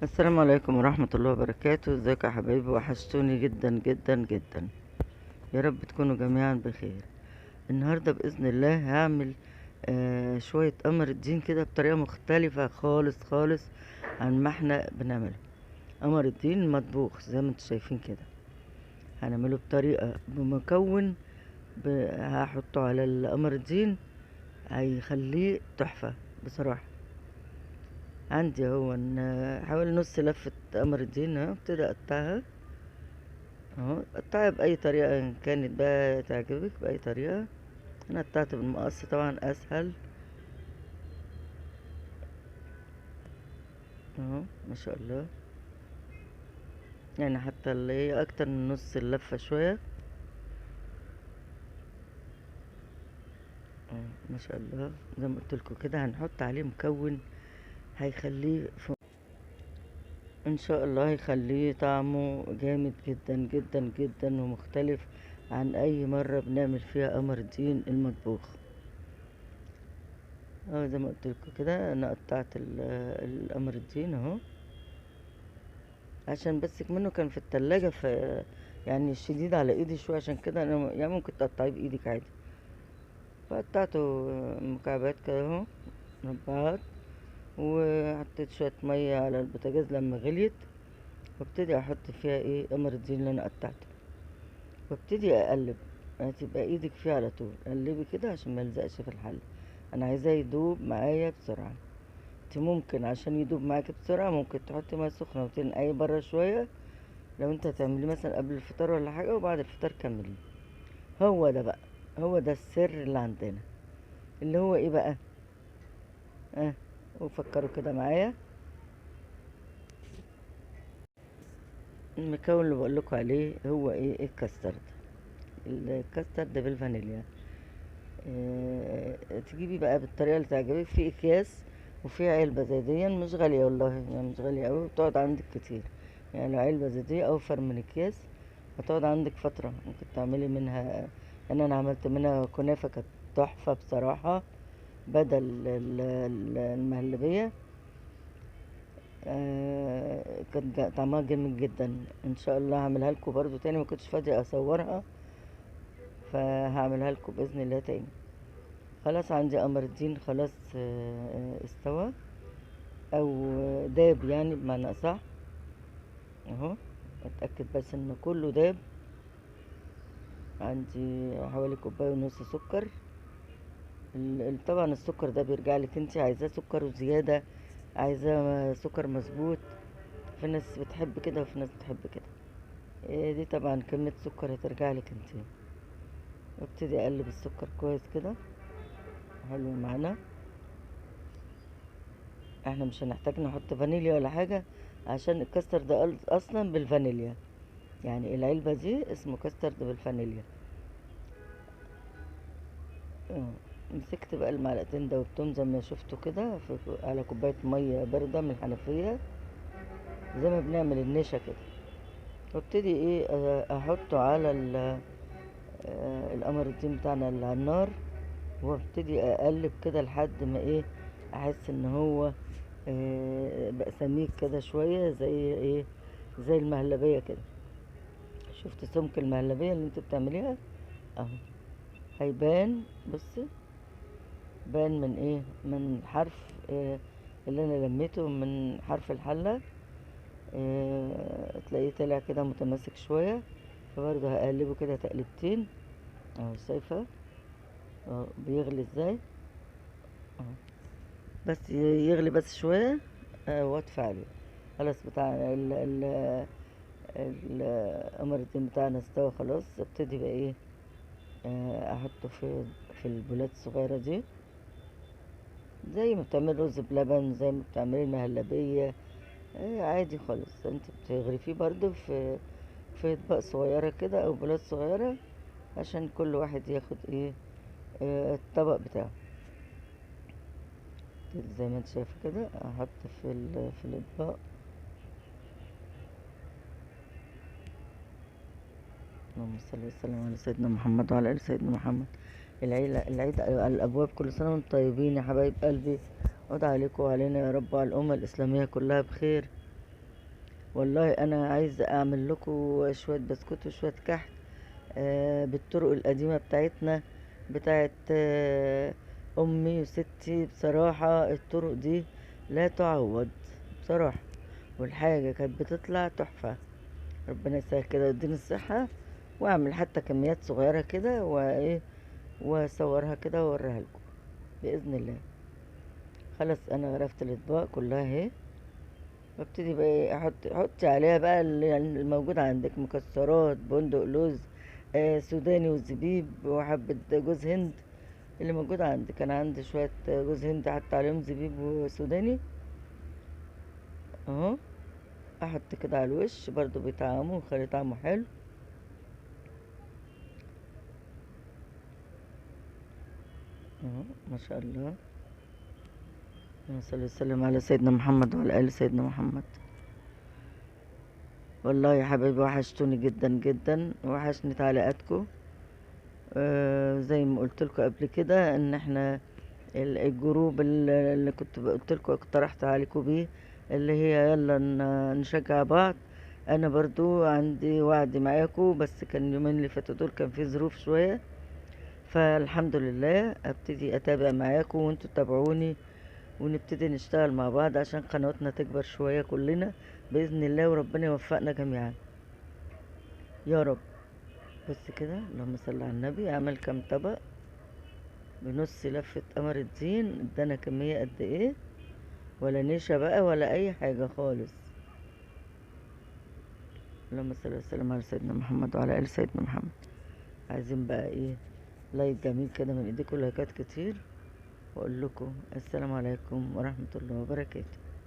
السلام عليكم ورحمة الله وبركاته. ازيكم يا حبايبي؟ وحشتوني جدا جدا جدا. يا رب تكونوا جميعا بخير. النهاردة بإذن الله هعمل شوية قمر الدين كده بطريقة مختلفة خالص خالص عن ما احنا بنعمله. قمر الدين مطبوخ زي ما انتوا شايفين كده. هنعمله بطريقة بمكون هحطه على القمر الدين، هيخليه تحفة بصراحة. عندي اهو حوالي نص لفة قمر الدين اهو، ابتدي اقطعها اهو. قطعها بأي طريقة إن كانت بقى تعجبك، بأي طريقة. انا قطعت بالمقص طبعا اسهل اهو، ما شاء الله. يعني حتى اللي هي اكتر من نص اللفة شوية اهو، ما شاء الله. زي ما قلتلكوا كده هنحط عليه مكون هيخليه ان شاء الله هيخليه طعمه جامد جدا جدا جدا ومختلف عن اي مرة بنعمل فيها قمر الدين المطبوخ. اه زي ما قلتلكوا كده انا قطعت القمر الدين اهو، عشان بس منه كان في التلاجة، يعني شديد على ايدي شوية، عشان كده انا يعني ممكن تقطعيه بايدك عادي. فقطعته مكعبات كده اهو، مربعات. وحطيت شوية مية على البوتاجاز لما غليت، وابتدي احط فيها ايه قمر الدين اللي انا قطعته، وابتدي اقلب. هتبقى ايدك فيه على طول، قلبي كده عشان ما يلزقش في الحلة. انا عايزاه يدوب معايا بسرعة. انت ممكن عشان يدوب معاكي بسرعة ممكن تحطي ميه سخنة وتنقعيه بره شوية، لو انت هتعمليه مثلا قبل الفطار ولا حاجة، وبعد الفطار كمليه. هو ده بقى، هو ده السر اللي عندنا، اللي هو ايه بقى؟ اه، وفكروا كده معايا. المكون اللي بقولكوا عليه هو ايه؟ الكاسترد. الكاسترد بالفانيليا. تجيبي بقى بالطريقة اللي تعجبك، في اكياس وفي علبة زي دي، مش غالية والله، يعني مش غالية اوي، بتقعد عندك كتير. يعني لو علبة زي دي اوفر من اكياس، هتقعد عندك فترة، ممكن تعملي منها. يعني انا عملت منها كنافة كانت تحفة بصراحة، بدل المهلبية. كان طعمها جميل جدا. ان شاء الله هعملها لكم برضو تاني، ما كنتش فاضية اصورها، فهعملها لكم باذن الله تاني. خلاص عندي قمر الدين خلاص استوى او داب، يعني بمعنى اصح اهو. اتاكد بس ان كله داب. عندي حوالي كوبايه ونص سكر. طبعا السكر ده بيرجع لك، انت عايزاه سكر وزياده، عايزاه سكر مظبوط. في ناس بتحب كده وفي ناس بتحب كده. دي طبعا كميه سكر هترجع لك انت. وابتدي اقلب السكر كويس كده، حلو معانا. احنا مش هنحتاج نحط فانيليا ولا حاجه، عشان الكاستر ده اصلا بالفانيليا. يعني العلبة دي اسمه كاسترد بالفانيليا. اه. مسكت بقى المعلقتين دوبتهم زي ما شفتوا كده على كوباية مية باردة من الحنفية، زي ما بنعمل النشا كده. وابتدي ايه احطه على القمر الدين بتاعنا اللي على النار، وابتدي اقلب كده لحد ما ايه، احس ان هو بقى سميك كده شوية، زي ايه، زي المهلبية كده. شفت سمك المهلبية اللي انت بتعمليها؟ اهو هيبان. بص، بان من ايه؟ من حرف اللي انا لميته من حرف الحلة. تلاقيه طلع كده متماسك شوية. فبرضه هقلبه كده تقلبتين اهو، شايفة اهو بيغلي ازاي اهو. بس يغلي بس شوية واطفي عليه. خلاص بتاع القمر الدين بتاعنا استوى خلاص. ابتدي بقى ايه، احطه في البولات الصغيرة دي، زي ما بتعمل رز بلبن، زي ما بتعملي المهلبية. عادي خالص. انت بتغرفيه برضو في اطباق صغيرة كده او بولات صغيرة، عشان كل واحد ياخد ايه الطبق بتاعه. زي ما انت شايفة كده احط في الاطباق. اللهم صل وسلم على سيدنا محمد وعلى ال سيدنا محمد. العيد على الابواب، كل سنة وانتم طيبين يا حبايب قلبي. وادعى عليكم وعلينا يا رب، وعلى الامة الاسلامية كلها بخير. والله انا عايزه اعمل لكم شويه بسكوت وشويه كحك بالطرق القديمه بتاعتنا، بتاعت امي وستي. بصراحه الطرق دي لا تعوض بصراحه، والحاجه كانت بتطلع تحفه. ربنا يسهل كده ويديني الصحه، واعمل حتى كميات صغيره كده وايه، واصورها كده واوريها لكم باذن الله. خلاص انا غرفت الاطباق كلها اهي، ببتدي بقى ايه، حطي عليها بقى الموجود عندك، مكسرات، بندق، لوز، سوداني وزبيب وحبة جوز هند، اللي موجود عندك. انا عندي شوية جوز هند حط عليهم زبيب وسوداني اهو. احط كده على الوش برضو بيطعمه ويخلي طعمه حلو اهو. ما شاء الله. اللهم صل وسلم على سيدنا محمد وعلى ال سيدنا محمد. والله يا حبايبي وحشتوني جدا جدا، وحشني تعليقاتكم. زي ما قلت لكم قبل كده ان احنا الجروب اللي كنت قلت لكم اقترحت عليكم بيه، اللي هي يلا نشجع بعض. انا برضو عندي وعد معاكم، بس كان اليومين اللي فاتوا دول كان في ظروف شوية، فالحمد لله ابتدي اتابع معاكم وانتوا تتابعوني، ونبتدي نشتغل مع بعض عشان قنواتنا تكبر شوية كلنا بإذن الله، وربنا يوفقنا جميعا يا رب. بس كده، اللهم صل على النبي. عمل كام طبق بنص لفة قمر الدين، ادانا كمية قد ايه، ولا نشا بقى ولا اي حاجة خالص. اللهم صل وسلم على سيدنا محمد وعلى ال سيدنا محمد. عايزين بقى ايه، لايك جميل كده من ايديكم، لايكات كتير، واقول لكم السلام عليكم ورحمة الله وبركاته.